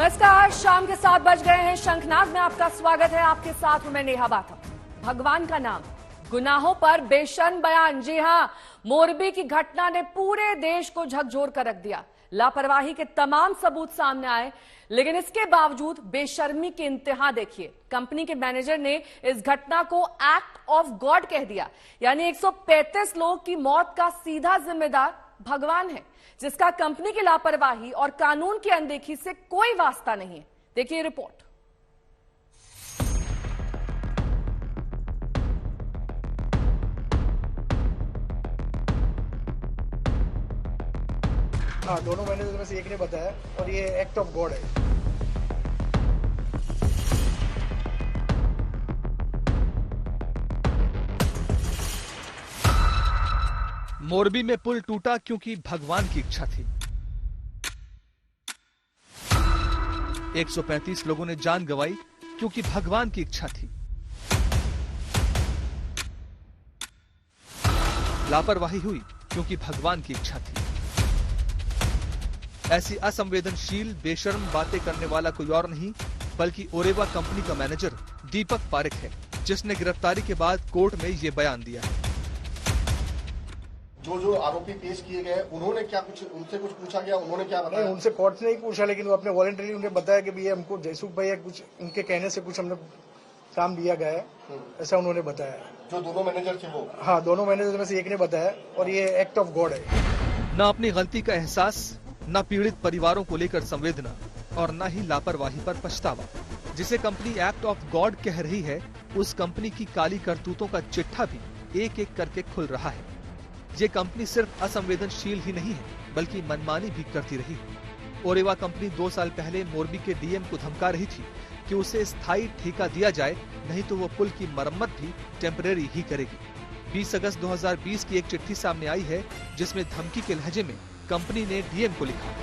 नमस्कार, शाम के 7 बज गए हैं। शंखनाद में आपका स्वागत है। आपके साथ हूं मैं नेहा बाथा। भगवान का नाम, गुनाहों पर बेशर्म बयान। जी हां, मोरबी की घटना ने पूरे देश को झकझोर कर रख दिया। लापरवाही के तमाम सबूत सामने आए, लेकिन इसके बावजूद बेशर्मी की इंतहा देखिए। कंपनी के मैनेजर ने इस घटना को एक्ट ऑफ गॉड कह दिया, यानी 135 लोगों की मौत का सीधा जिम्मेदार भगवान है, जिसका कंपनी की लापरवाही और कानून की अनदेखी से कोई वास्ता नहीं है। देखिए रिपोर्ट। हाँ, दोनों मैनेजर में से एक ने बताया और ये एक्ट ऑफ गॉड है। मोरबी में पुल टूटा क्योंकि भगवान की इच्छा थी। 135 लोगों ने जान गंवाई क्योंकि भगवान की इच्छा थी। लापरवाही हुई क्योंकि भगवान की इच्छा थी। ऐसी असंवेदनशील बेशर्म बातें करने वाला कोई और नहीं बल्कि ओरेवा कंपनी का मैनेजर दीपक पारेख है, जिसने गिरफ्तारी के बाद कोर्ट में ये बयान दिया है। जो आरोपी पेश किए गए उन्होंने क्या कुछ उनसे कुछ पूछा गया, उन्होंने क्या बताया? नहीं, उनसे कोर्ट ने नहीं पूछा, लेकिन वो अपने वॉलंटरी उन्हें बताया कि भैया हमको जयसुख भैया कुछ उनके कहने से कुछ हमने काम दिया गया है, ऐसा उन्होंने बताया। जो दोनों मैनेजर थे वो? हाँ, दोनों मैनेजर में से एक ने बताया और ये एक्ट ऑफ गॉड है। न अपनी गलती का एहसास, न पीड़ित परिवारों को लेकर संवेदना और न ही लापरवाही पर पछतावा। जिसे कंपनी एक्ट ऑफ गॉड कह रही है, उस कंपनी की काली करतूतों का चिट्ठा भी एक एक करके खुल रहा है। ये कंपनी सिर्फ असंवेदनशील ही नहीं है बल्कि मनमानी भी करती रही है। ओरेवा कंपनी 2 साल पहले मोरबी के डीएम को धमका रही थी कि उसे स्थायी ठेका दिया जाए, नहीं तो वो पुल की मरम्मत भी टेम्परेरी ही करेगी। 20 अगस्त 2020 की एक चिट्ठी सामने आई है, जिसमें धमकी के लहजे में कंपनी ने डीएम को लिखा,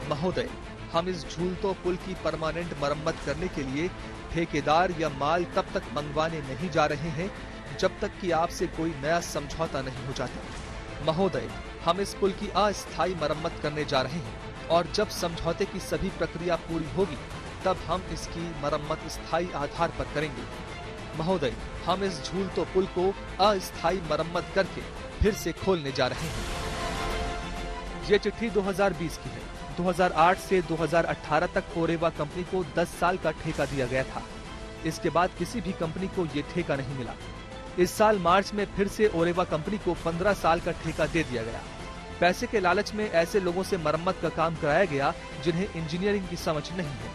महोदय, हम इस झूलतो पुल की परमानेंट मरम्मत करने के लिए ठेकेदार या माल तब तक मंगवाने नहीं जा रहे हैं जब तक कि आपसे कोई नया समझौता नहीं हो जाता। महोदय, हम इस पुल की अस्थायी मरम्मत करने जा रहे हैं और जब समझौते की सभी प्रक्रिया पूरी होगी तब हम इसकी मरम्मत स्थायी आधार पर करेंगे। महोदय, हम इस झूलतो पुल को अस्थायी मरम्मत करके फिर से खोलने जा रहे हैं। ये चिट्ठी 2020 की है। 2008 से 2018 तक ओरेवा कंपनी को 10 साल का ठेका दिया गया था। इसके बाद किसी भी कंपनी को ये ठेका नहीं मिला। इस साल मार्च में फिर से ओरेवा कंपनी को 15 साल का ठेका दे दिया गया। पैसे के लालच में ऐसे लोगों से मरम्मत का काम कराया गया जिन्हें इंजीनियरिंग की समझ नहीं है।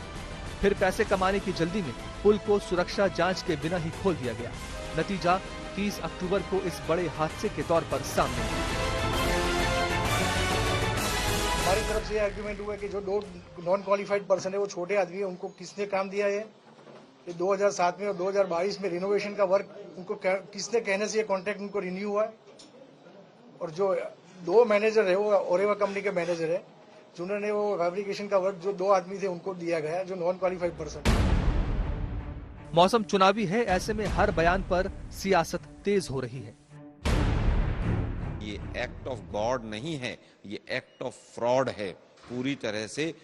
फिर पैसे कमाने की जल्दी में पुल को सुरक्षा जांच के बिना ही खोल दिया गया। नतीजा 30 अक्टूबर को इस बड़े हादसे के तौर पर सामने आया। हमारी तरफ से ये आर्ग्यूमेंट हुआ कि जो 2 नॉन क्वालिफाइड पर्सन है वो छोटे आदमी है, उनको किसने काम दिया है? 2007 में और 2022 में रिनोवेशन का वर्क उनको किसने कहने से ये कॉन्ट्रैक्ट उनको रिन्यू हुआ है? और जो 2 मैनेजर है वो ओरेवा कंपनी के मैनेजर है, जिन्होंने वो फैब्रिकेशन का वर्क जो 2 आदमी थे उनको दिया गया, जो नॉन क्वालिफाइड पर्सन। मौसम चुनावी है, ऐसे में हर बयान पर सियासत तेज हो रही है। ये एक्ट ऑफ गॉड नहीं है, ये एक्ट ऑफ फ्रॉड है। पूरी तरह से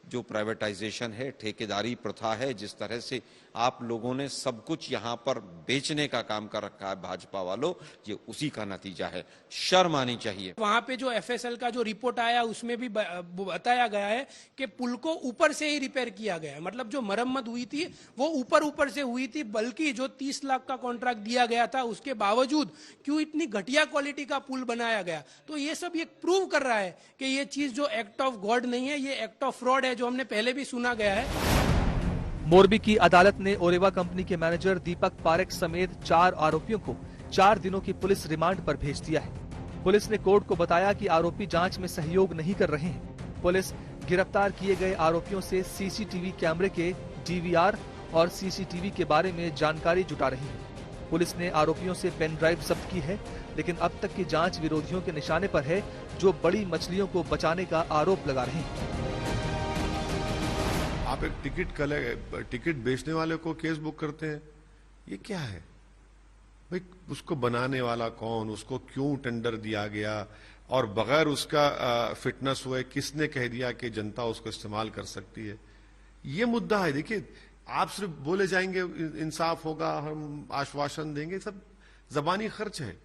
जो प्राइवेटाइजेशन है, ठेकेदारी प्रथा है, जिस तरह से आप लोगों ने सब कुछ यहाँ पर बेचने का काम कर रखा है भाजपा वालों, ये उसी का नतीजा है। शर्म आनी चाहिए। वहाँ पे जो एफएसएल का जो रिपोर्ट आया उसमें भी बताया गया है कि पुल को ऊपर से ही रिपेयर किया गया है। मतलब जो मरम्मत हुई थी वो ऊपर से हुई थी, बल्कि जो 30 लाख का कॉन्ट्रैक्ट दिया गया था उसके बावजूद क्यों इतनी घटिया क्वालिटी का पुल बनाया गया। तो ये सब ये प्रूव कर रहा है कि ये चीज जो एक्ट ऑफ गॉड नहीं है, ये एक्ट ऑफ फ्रॉड है, जो हमने पहले भी सुना गया है। मोरबी की अदालत ने ओरेवा कंपनी के मैनेजर दीपक पारेख समेत 4 आरोपियों को 4 दिनों की पुलिस रिमांड पर भेज दिया है। पुलिस ने कोर्ट को बताया कि आरोपी जांच में सहयोग नहीं कर रहे हैं। पुलिस गिरफ्तार किए गए आरोपियों से सीसीटीवी कैमरे के डीवीआर और सीसीटीवी के बारे में जानकारी जुटा रही है। पुलिस ने आरोपियों से पेन ड्राइव जब्त की है, लेकिन अब तक की जांच विरोधियों के निशाने पर है, जो बड़ी मछलियों को बचाने का आरोप लगा रहे हैं। आप एक टिकट बेचने वाले को केस बुक करते हैं, ये क्या है भाई? उसको बनाने वाला कौन, उसको क्यों टेंडर दिया गया, और बगैर उसका फिटनेस हुए किसने कह दिया कि जनता उसको इस्तेमाल कर सकती है, ये मुद्दा है। देखिए, आप सिर्फ बोले जाएंगे इंसाफ होगा, हम आश्वासन देंगे, सब जबानी खर्च है।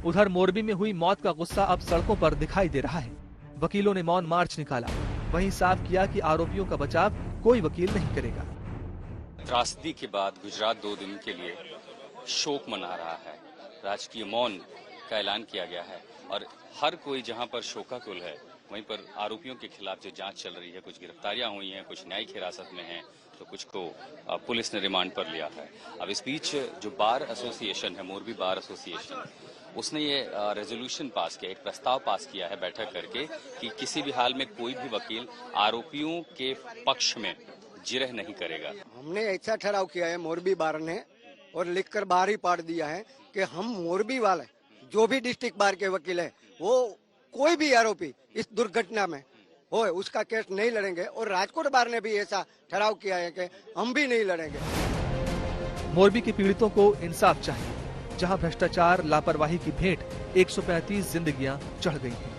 उधर मोरबी में हुई मौत का गुस्सा अब सड़कों पर दिखाई दे रहा है। वकीलों ने मौन मार्च निकाला, वहीं साफ किया कि आरोपियों का बचाव कोई वकील नहीं करेगा। त्रासदी के बाद गुजरात 2 दिन के लिए शोक मना रहा है। राजकीय मौन का ऐलान किया गया है और हर कोई जहां पर शोकाकुल है, वहीं पर आरोपियों के खिलाफ जो जांच चल रही है, कुछ गिरफ्तारियां हुई हैं, कुछ न्यायिक हिरासत में हैं, तो कुछ को पुलिस ने रिमांड पर लिया है। अब इस बीच जो बार एसोसिएशन है, मोरबी बार एसोसिएशन, उसने ये रेजोल्यूशन पास किया, एक प्रस्ताव पास किया है बैठक करके कि किसी भी हाल में कोई भी वकील आरोपियों के पक्ष में जिरह नहीं करेगा। हमने ऐसा ठहराव किया है मोरबी बार ने, और लिखकर बाहर ही पाड़ दिया है कि हम मोरबी वाले जो भी डिस्ट्रिक्ट बार के वकील है, वो कोई भी आरोपी इस दुर्घटना में हो उसका केस नहीं लड़ेंगे। और राजकोट बार ने भी ऐसा ठहराव किया है कि हम भी नहीं लड़ेंगे। मोरबी के पीड़ितों को इंसाफ चाहिए, जहां भ्रष्टाचार लापरवाही की भेंट 135 जिंदगियां चढ़ गई हैं।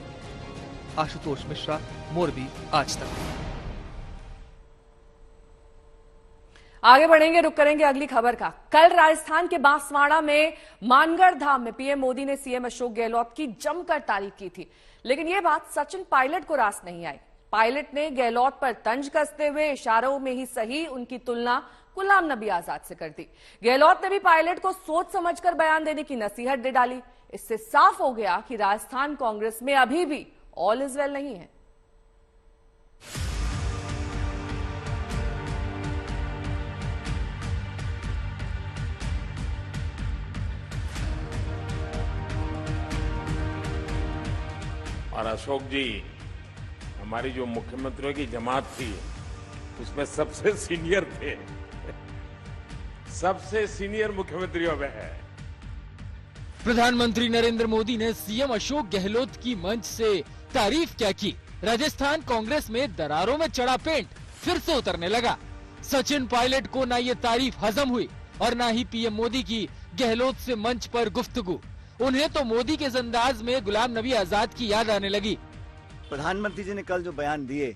आशुतोष मिश्रा, मोरबी, आज तक। आगे बढ़ेंगे, रुक करेंगे अगली खबर का। कल राजस्थान के बांसवाड़ा में मानगढ़ धाम में पीएम मोदी ने सीएम अशोक गहलोत की जमकर तारीफ की थी, लेकिन यह बात सचिन पायलट को रास नहीं आई। पायलट ने गहलोत पर तंज कसते हुए इशारों में ही सही उनकी तुलना गुलाम नबी आजाद से कर दी। गहलोत ने भी पायलट को सोच समझकर बयान देने की नसीहत दे डाली। इससे साफ हो गया कि राजस्थान कांग्रेस में अभी भी ऑल इज वेल नहीं है। और अशोक जी हमारी जो मुख्यमंत्रियों की जमात थी उसमें सबसे सीनियर थे, सबसे सीनियर मुख्यमंत्रियों में है। प्रधानमंत्री नरेंद्र मोदी ने सीएम अशोक गहलोत की मंच से तारीफ क्या की। राजस्थान कांग्रेस में दरारों में चढ़ा पेंट फिर से उतरने लगा। सचिन पायलट को ना ये तारीफ हजम हुई और ना ही पीएम मोदी की गहलोत से मंच पर गुफ्तगू। उन्हें तो मोदी के अंदाज में गुलाम नबी आजाद की याद आने लगी। प्रधानमंत्री जी ने कल जो बयान दिए,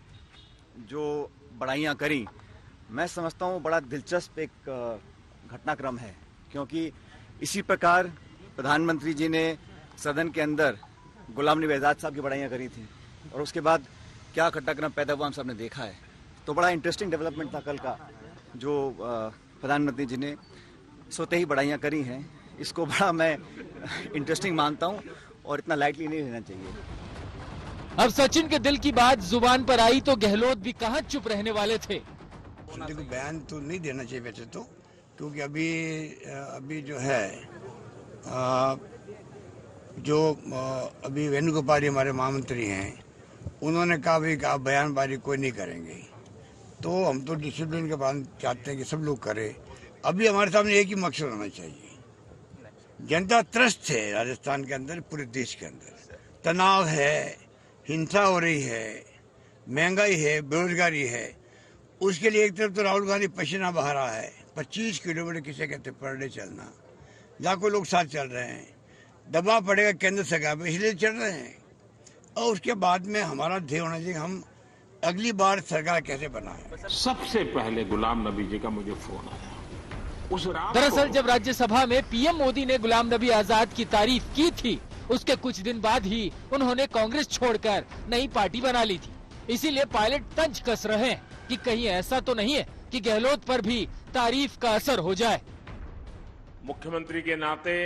जो बड़ाइयां करी, मैं समझता हूं बड़ा दिलचस्प एक घटनाक्रम है, क्योंकि इसी प्रकार प्रधानमंत्री जी ने सदन के अंदर गुलाम नबी आजाद साहब की बड़ाइयां करी थी और उसके बाद क्या घटनाक्रम पैदा हुआ हम सब ने देखा है। तो बड़ा इंटरेस्टिंग डेवलपमेंट था कल का, जो प्रधानमंत्री जी ने सोते ही बड़ाइयां करी हैं। इसको बड़ा मैं इंटरेस्टिंग मानता हूं और इतना लाइटली नहीं लेना चाहिए। अब सचिन के दिल की बात जुबान पर आई तो गहलोत भी कहां चुप रहने वाले थे। देखो, बयान तो नहीं देना चाहिए वैसे तो, क्योंकि अभी जो है अभी वेणुगोपाल जी हमारे महामंत्री हैं, उन्होंने कहा भी कि आप बयानबाजी कोई नहीं करेंगे। तो हम तो डिसिप्लिन के बाद चाहते हैं कि सब लोग करें। अभी हमारे सामने एक ही मकसद होना चाहिए। जनता त्रस्त है राजस्थान के अंदर, पूरे देश के अंदर तनाव है, हिंसा हो रही है, महंगाई है, बेरोजगारी है। उसके लिए एक तरफ तो राहुल गांधी पसीना बहा रहा है, 25 किलोमीटर किसे कहते पर डे चलना, लाखों लोग साथ चल रहे हैं, दबाव पड़ेगा केंद्र सरकार पे, इसलिए चल रहे हैं। और उसके बाद में हमारा ध्येय होना चाहिए हम अगली बार सरकार कैसे बनाए। सबसे पहले गुलाम नबी जी का मुझे फोन आया उस रात। दरअसल जब राज्यसभा में पीएम मोदी ने गुलाम नबी आजाद की तारीफ की थी, उसके कुछ दिन बाद ही उन्होंने कांग्रेस छोड़कर नई पार्टी बना ली थी। इसीलिए पायलट तंज कस रहे हैं कि कहीं ऐसा तो नहीं है कि गहलोत पर भी तारीफ का असर हो जाए। मुख्यमंत्री के नाते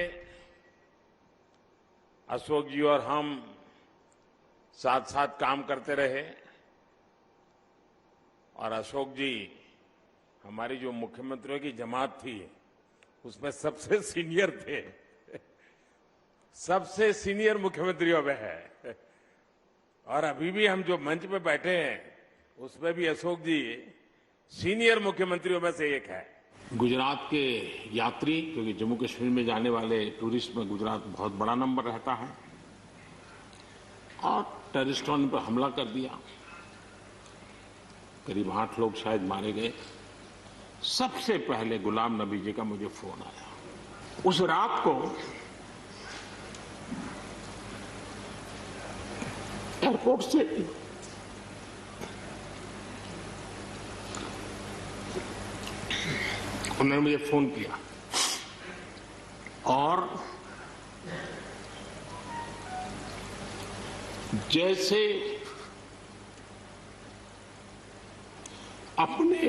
अशोक जी और हम साथ साथ काम करते रहे और अशोक जी हमारी जो मुख्यमंत्रियों की जमात थी उसमें सबसे सीनियर थे, सबसे सीनियर मुख्यमंत्रियों में है। और अभी भी हम जो मंच पे बैठे हैं उसमें भी अशोक जी सीनियर मुख्यमंत्रियों में से एक है। गुजरात के यात्री, क्योंकि जम्मू कश्मीर में जाने वाले टूरिस्ट में गुजरात बहुत बड़ा नंबर रहता है, और टेररिस्टों ने पर हमला कर दिया, करीब 8 लोग शायद मारे गए। सबसे पहले गुलाम नबी जी का मुझे फोन आया। उस रात को एयरपोर्ट से उन्होंने मुझे फोन किया और जैसे अपने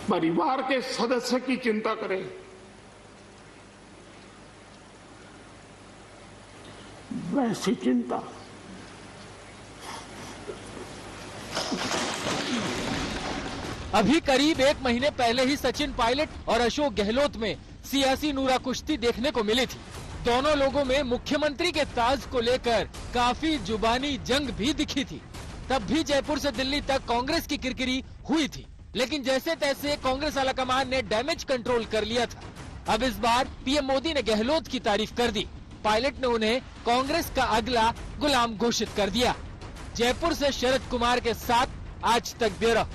परिवार के सदस्य की चिंता करें, वैसी चिंता अभी करीब 1 महीने पहले ही सचिन पायलट और अशोक गहलोत में सियासी नूरा कुश्ती देखने को मिली थी। दोनों लोगों में मुख्यमंत्री के ताज को लेकर काफी जुबानी जंग भी दिखी थी। तब भी जयपुर से दिल्ली तक कांग्रेस की किरकिरी हुई थी, लेकिन जैसे तैसे कांग्रेस आलाकमान ने डैमेज कंट्रोल कर लिया था। अब इस बार पीएम मोदी ने गहलोत की तारीफ कर दी। पायलट ने उन्हें कांग्रेस का अगला गुलाम घोषित कर दिया। जयपुर से शरद कुमार के साथ आज तक ब्यूरो।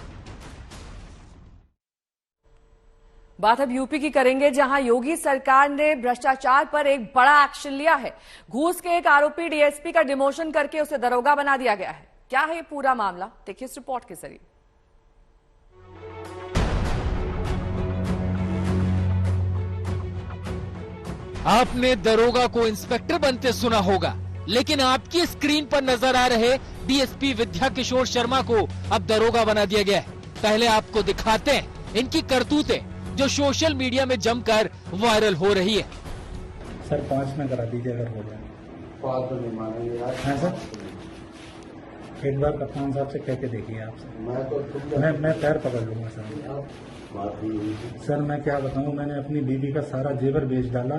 बात अब यूपी की करेंगे, जहां योगी सरकार ने भ्रष्टाचार पर एक बड़ा एक्शन लिया है। घूस के एक आरोपी डीएसपी का डिमोशन करके उसे दरोगा बना दिया गया है। क्या है ये पूरा मामला, देखिए इस रिपोर्ट के जरिए। आपने दरोगा को इंस्पेक्टर बनते सुना होगा, लेकिन आपकी स्क्रीन पर नजर आ रहे डीएसपी विद्या किशोर शर्मा को अब दरोगा बना दिया गया है। पहले आपको दिखाते हैं इनकी करतूतें जो सोशल मीडिया में जमकर वायरल हो रही है। सर 5 में करा दीजिए अगर हो जाए। 5 तो नहीं मानेंगे यार। हाँ सर, एक बार कप्तान साहब से कह के देखिए आपसे। मैं पैर पकड़ लूंगा सर। सर मैं क्या बताऊं, मैंने अपनी बीवी का सारा जेवर बेच डाला।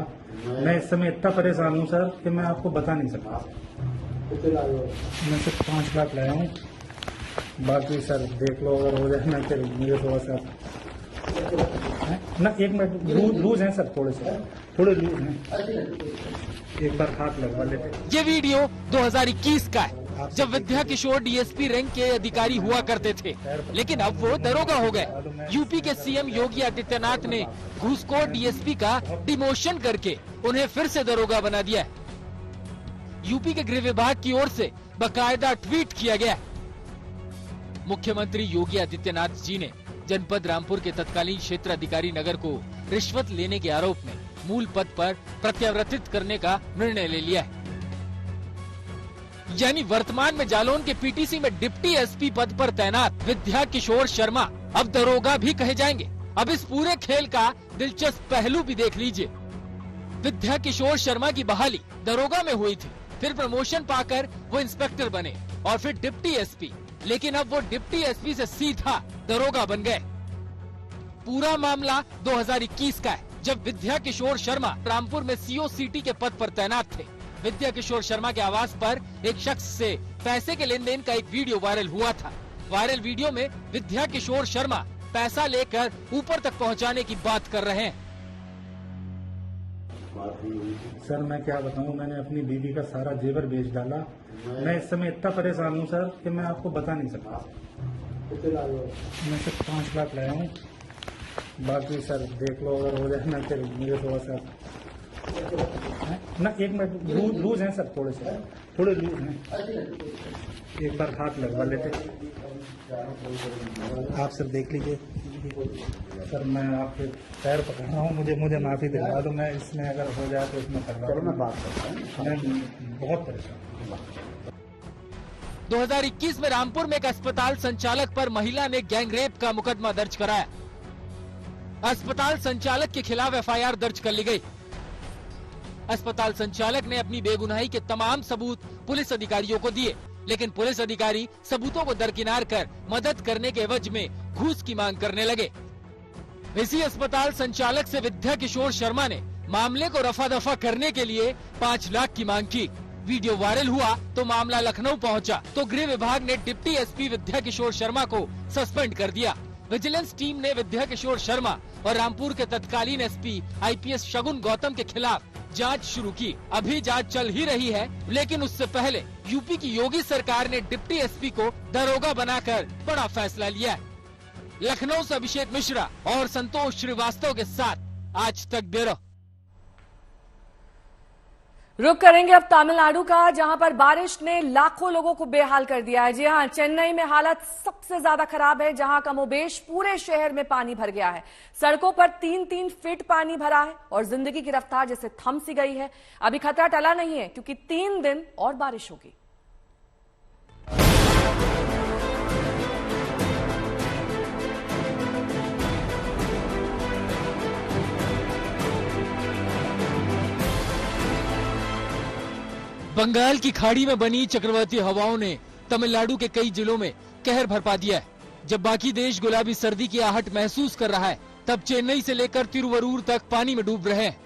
मैं इस समय इतना परेशान हूं सर कि मैं आपको बता नहीं सकता। मैं सिर्फ 5 लाख लाया हूँ, बाकी सर देख लो अगर हो जाए। मैं फिर मुझे थोड़ा सा ना 1 मिनट लूज हैं सर, थोड़े लूज हैं, एक बार हाथ लगवा लेते। ये वीडियो 2021 का है, जब विद्या किशोर डीएसपी रैंक के अधिकारी हुआ करते थे, लेकिन अब वो दरोगा हो गए। यूपी के सीएम योगी आदित्यनाथ ने घूसखोर डीएसपी का डिमोशन करके उन्हें फिर से दरोगा बना दिया है। यूपी के गृह विभाग की ओर से बाकायदा ट्वीट किया गया। मुख्यमंत्री योगी आदित्यनाथ जी ने जनपद रामपुर के तत्कालीन क्षेत्र अधिकारी नगर को रिश्वत लेने के आरोप में मूल पद पर प्रत्यावर्तित करने का निर्णय ले लिया है। यानी वर्तमान में जालौन के पीटीसी में डिप्टी एसपी पद पर तैनात विद्या किशोर शर्मा अब दरोगा भी कहे जाएंगे। अब इस पूरे खेल का दिलचस्प पहलू भी देख लीजिए। विद्या किशोर शर्मा की बहाली दरोगा में हुई थी, फिर प्रमोशन पाकर वो इंस्पेक्टर बने और फिर डिप्टी एसपी, लेकिन अब वो डिप्टी एसपी से सीधा दरोगा बन गए। पूरा मामला 2021 का है, जब विद्या किशोर शर्मा रामपुर में सीओ सिटी के पद पर तैनात थे। विद्या किशोर शर्मा के आवास पर एक शख्स से पैसे के लेन देन का एक वीडियो वायरल हुआ था। वायरल वीडियो में विद्या किशोर शर्मा पैसा लेकर ऊपर तक पहुंचाने की बात कर रहे हैं। सर मैं क्या बताऊं, मैंने अपनी बीवी का सारा जेवर बेच डाला। मैं इस समय इतना परेशान हूं सर कि मैं आपको बता नहीं सकता। मैं सिर्फ 5 लाख लाया हूँ, बाकी सर देख लो अगर हो जाए। मैं फिर मुझे थोड़ा सा ना 1 मिनट लूज हैं सर, थोड़े लूज हैं, एक बार हाथ लगवा लेते। आप सर देख लीजिए। सर मैं आपके पैर पकड़ रहा हूँ, मुझे माफी दिलवा दो। मैं इसमें अगर हो जाए तो इसमें करवा। मैं बात करता हूँ, मैं बहुत परेशान हूँ। 2021 में रामपुर में एक अस्पताल संचालक पर महिला ने गैंगरेप का मुकदमा दर्ज कराया। अस्पताल संचालक के खिलाफ एफआईआर दर्ज कर ली गई। अस्पताल संचालक ने अपनी बेगुनाही के तमाम सबूत पुलिस अधिकारियों को दिए, लेकिन पुलिस अधिकारी सबूतों को दरकिनार कर मदद करने के एवज में घूस की मांग करने लगे। इसी अस्पताल संचालक से विद्या किशोर शर्मा ने मामले को रफा दफा करने के लिए 5 लाख की मांग की। वीडियो वायरल हुआ तो मामला लखनऊ पहुंचा, तो गृह विभाग ने डिप्टी एसपी विद्या किशोर शर्मा को सस्पेंड कर दिया। विजिलेंस टीम ने विद्या किशोर शर्मा और रामपुर के तत्कालीन एसपी आईपीएस शगुन गौतम के खिलाफ जांच शुरू की। अभी जांच चल ही रही है, लेकिन उससे पहले यूपी की योगी सरकार ने डिप्टी एसपी को दरोगा बनाकर बड़ा फैसला लिया है। लखनऊ से अभिषेक मिश्रा और संतोष श्रीवास्तव के साथ आज तक ब्यूरो। रुक करेंगे अब तमिलनाडु का, जहां पर बारिश ने लाखों लोगों को बेहाल कर दिया है। जी हां, चेन्नई में हालत सबसे ज्यादा खराब है, जहां कमोबेश पूरे शहर में पानी भर गया है। सड़कों पर 3-3 फीट पानी भरा है और जिंदगी की रफ्तार जैसे थम सी गई है। अभी खतरा टला नहीं है, क्योंकि 3 दिन और बारिश होगी। बंगाल की खाड़ी में बनी चक्रवाती हवाओं ने तमिलनाडु के कई जिलों में कहर बरपा दिया है। जब बाकी देश गुलाबी सर्दी की आहट महसूस कर रहा है, तब चेन्नई से लेकर तिरुवरूर तक पानी में डूब रहे हैं।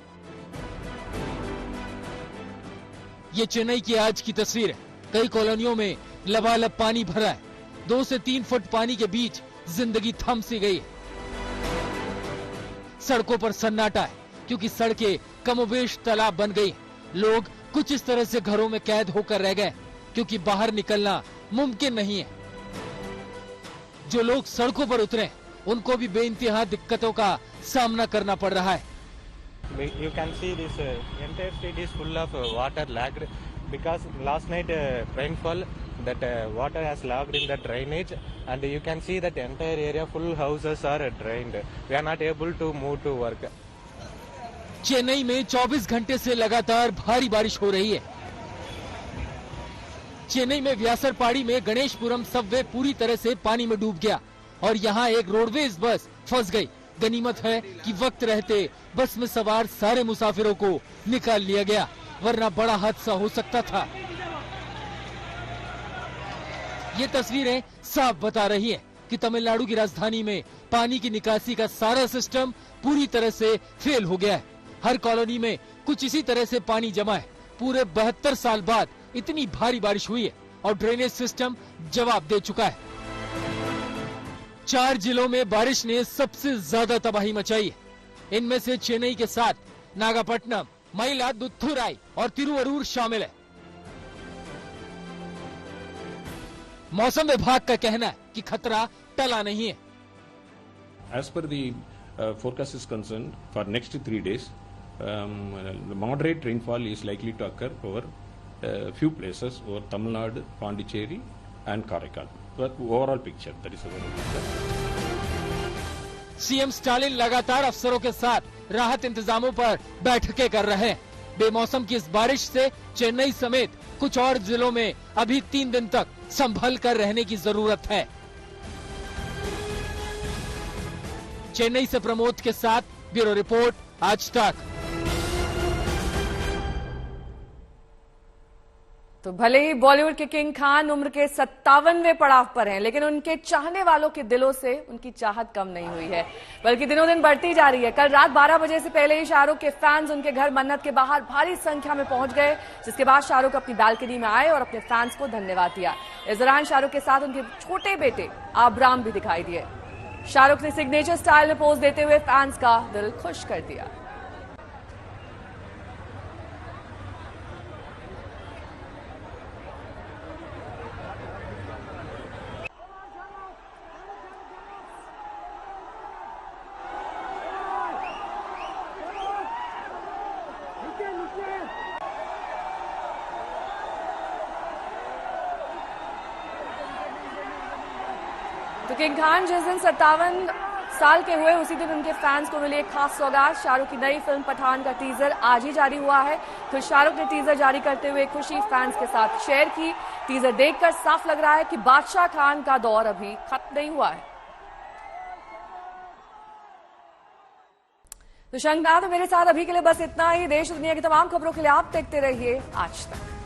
ये चेन्नई की आज की तस्वीर है। कई कॉलोनियों में लबालब पानी भरा है। 2 से 3 फुट पानी के बीच जिंदगी थम सी गई है। सड़कों पर सन्नाटा है, क्योंकि सड़कें कमोबेश तालाब बन गई। लोग कुछ इस तरह से घरों में कैद होकर रह गए, क्योंकि बाहर निकलना मुमकिन नहीं है। जो लोग सड़कों पर उतरे, उनको भी बेइंतहा दिक्कतों का सामना करना पड़ रहा है। You can see this entire street is full of water lagged because last night rainfall, that water has lagged in the drainage, and you can see that entire area full houses are drained. We are not able to move to work. Chennai में 24 घंटे से लगातार भारी बारिश हो रही है। चेन्नई में व्यासरपाड़ी में गणेशपुरम सबवे पूरी तरह से पानी में डूब गया और यहाँ एक रोडवेज बस फंस गई। गनीमत है कि वक्त रहते बस में सवार सारे मुसाफिरों को निकाल लिया गया, वरना बड़ा हादसा हो सकता था। ये तस्वीरें साफ बता रही हैं कि तमिलनाडु की राजधानी में पानी की निकासी का सारा सिस्टम पूरी तरह से फेल हो गया है। हर कॉलोनी में कुछ इसी तरह से पानी जमा है। पूरे 72 साल बाद इतनी भारी बारिश हुई है और ड्रेनेज सिस्टम जवाब दे चुका है। 4 जिलों में बारिश ने सबसे ज्यादा तबाही मचाई है। इनमें से चेन्नई के साथ नागापट्टनम, मयिलादुथुराई और तिरुवरूर शामिल है। मौसम विभाग का कहना है कि खतरा टला नहीं है। As per the forecast is concerned, for next 3 days, moderate rainfall is likely to occur over few places over Tamil Nadu, Pondicherry and Karaikal. But overall picture, that is the overall picture. CM Stalin लगातार अफसरों के साथ राहत इंतजामों पर बैठकें कर रहे हैं। बेमौसम की इस बारिश से चेन्नई समेत कुछ और जिलों में अभी 3 दिन तक संभल कर रहने की जरूरत है। चेन्नई से प्रमोद के साथ ब्यूरो रिपोर्ट, आज तक। तो भले ही बॉलीवुड के किंग खान उम्र के 57वें पड़ाव पर हैं, लेकिन उनके चाहने वालों के दिलों से उनकी चाहत कम नहीं हुई है, बल्कि दिनों दिन बढ़ती जा रही है। कल रात 12 बजे से पहले ही शाहरुख के फैंस उनके घर मन्नत के बाहर भारी संख्या में पहुंच गए, जिसके बाद शाहरुख अपनी बालकनी में आए और अपने फैंस को धन्यवाद दिया। इस दौरान शाहरुख के साथ उनके छोटे बेटे आब्राम भी दिखाई दिए। शाहरुख ने सिग्नेचर स्टाइल में पोज देते हुए फैंस का दिल खुश कर दिया। तो किंग खान जिस दिन 57 साल के हुए, उसी दिन उनके फैंस को मिली एक खास सौगात। शाहरुख की नई फिल्म पठान का टीजर आज ही जारी हुआ है। तो शाहरुख ने टीजर जारी करते हुए खुशी फैंस के साथ शेयर की। टीजर देखकर साफ लग रहा है कि बादशाह खान का दौर अभी खत्म नहीं हुआ है। तो शंकनाथ, मेरे साथ अभी के लिए बस इतना ही। देश दुनिया की तमाम खबरों के लिए आप देखते रहिए आज तक।